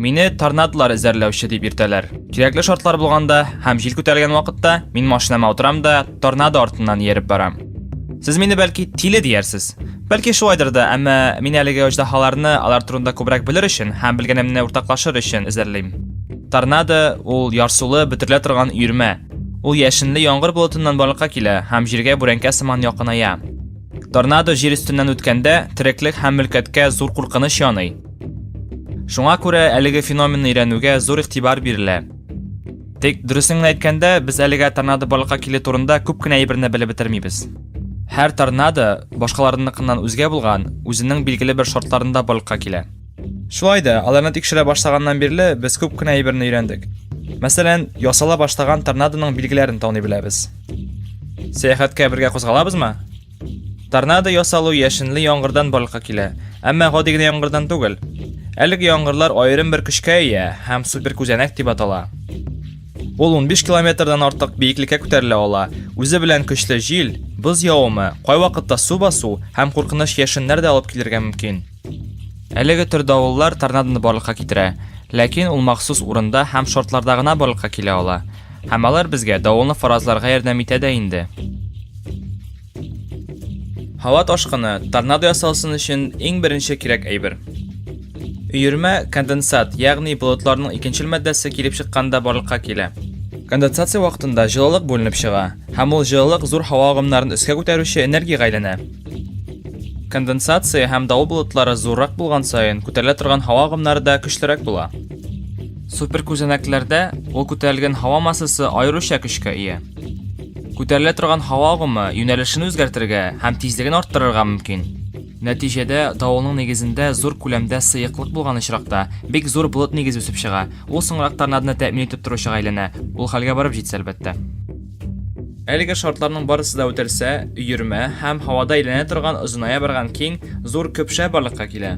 Мине торнадолар эзәрләүче дип йөртәләр. Кирәкле шартлар булганда һәм җил күтәрелгән вакытта мин машинама утырам да торнадо артыннан ияреп барам. Сез мине бәлки тиле диярсез. Бәлки шулайдыр да, әмма мин әлеге аҗдаһаларны алар турында күбрәк белер өчен һәм белгәнемне уртаклашыр өчен эзәрлим. Торнадо ул ярсулы, бөтерлә торган өйрмә. Ул яшенле яңгыр болытыннан барлыкка килә һәм җиргә бүрәнкә сыман якыная. Торнадо җир өстеннән үткәндә тереклек һәм мөлкәткә зур куркыныч яный. Шуңа күрә әлеге феноменны өйрәнүгә зур игътибар бирелә. Тик дөресен әйткәндә, без әлегә торнадо барлыкка килү турында күп кенә әйберне белеп бетермибез. Һәр торнадо башкаларынныкыннан үзгә булган, үзенең билгеле бер шартларында барлыкка килә. Шулай да, аларны тикшерә башлаганнан бирле без күп кенә әйберне өйрәндек. Мәсәлән, ясала башлаган торнадоның билгеләрен таный беләбез. Сәяхәткә бергә кузгалабызмы? Торнадо ясалу яшенле яңгырдан барлыкка килә, әмма гади генә яңгырдан түгел. Әлеге яңгырлар аерым бер көчкә ия һәм супер күзәнәк дип атала. Ул 15 километрдан артык биеклеккә күтәрелә ала. Үзе белән көчле җил, боз явымы, кайвакытта су басу һәм куркыныч яшеннәр дә алып килергә мөмкин. Әлеге төр давыллар торнадоны барлыкка китерә, ләкин ул махсус урында һәм шартларда гына барлыкка килә ала. Һәм алар безгә давылны фаразларга ярдәм итә дә инде. Һава ташкыны торнадо ясалсын өчен иң беренче кирәк әйбер. Өйрмә конденсат, ягъни болытларның икенчел матдәсе килеп чыкканда барлыкка килә. Конденсация вакытында җылылык бүленеп чыга, һәм ул җылылык зур һава агымнарын өскә күтәрүче энергиягә әйләнә. Конденсация һәм давыл болытлары зуррак булган саен күтәрелә торган һава агымнары да көчлерәк була. Супер күзәнәкләрдә ул күтәрелгән һава массасы аеруча көчкә ия. Күтәрелә торган һава агымы юнәлешен үзгәртергә һәм тизлеген арттырырга мөмкин. Нәтиҗәдә давылның нигезендә зур күләмдә сыеклык булган очракта бик зур болыт нигез үсеп чыга. Ул соңрак торнадоны тәэмин итеп торучыга әйләнә. Ул хәлгә барып җитсә әлбәттә. Әлеге шартларның барысы да үтәлсә, өйрмә һәм һавада әйләнә торган озыная барган киң зур көпшә барлыкка килә.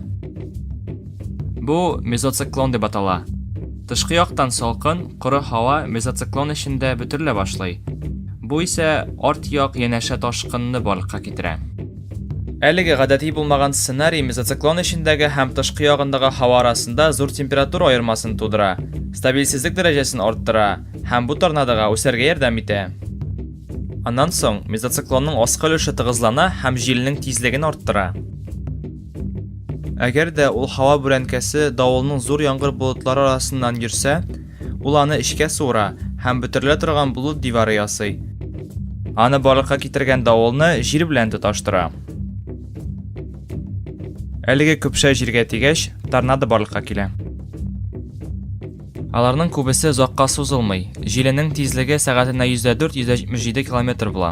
Бу мезоциклон дип атала. Тышкы яктан салкын, коры һава мезоциклон эчендә бөтерлә башлый. Бу исә арт як янәшә ташкынны барлыкка китерә. Әлеге гадәти булмаган сценарий мезоциклон эчендәге һәм тышкы ягындагы һава арасында зур температура аермасын тудыра, стабильсезлек дәрәҗәсен арттыра һәм бу торнадога үсәргә ярдәм итә. Аннан соң мезоциклонның аскы өлеше тыгызлана һәм җилнең тизлеген арттыра. Әгәр дә ул һава бүрәнкәсе давылның зур яңгыр болытлары арасыннан йөрсә, ул аны эчкә суыра һәм бөтерлә торган болыт дивары ясый. Аны барлыкка китергән давылны җир белән тоташтыра. Әлеге көпшә җиргә тигәч, торнадо барлыкка килә. Аларның күбесе озакка сузылмый. Җиленең тизлеге сәгатенә 104-177 км була.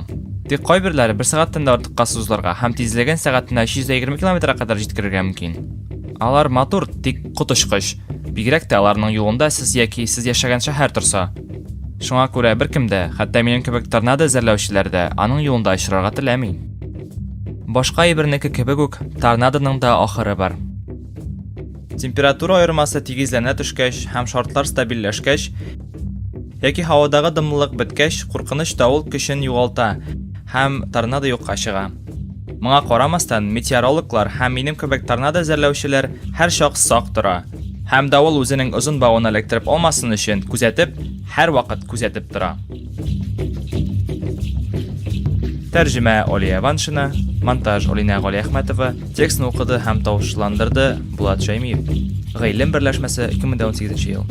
Тик кайберләре 1 сәгатьтән дә артыкка сузылырга һәм тизлеген сәгатенә 120 км-га кадәр җиткерергә мөмкин. Алар матур, тик коточкыч. Бигрәк тә аларның юлында сез яки сез яшәгән шәһәр торса. Шуңа күрә беркем дә, хәтта минем кебек торнадо эзәрләүчеләр дә аның юлында очрарга теләми. Башка әйбернеке кебек үк торнадоның да ахыры бар. Температура аермасы тигезләнә төшкәч һәм шартлар стабильләшкәч, яки һавадагы дымлылык беткәч, куркыныч давыл көчен югалта һәм торнадо юкка чыга. Моңа карамастан, метеорологлар һәм минем кебек торнадо эзәрләүчеләр һәр чак сак тора. Һәм давыл үзенең озын бавын эләктереп алмасын өчен күзәтеп, һәр вакыт күзәтеп тора. Тәрҗемә Олия Ваншина, монтаж Олина Гали Әхмәтова, текстны укыды һәм тавышландырды Булат Шәймиев. Гыйлем берләшмәсе 2018 ел.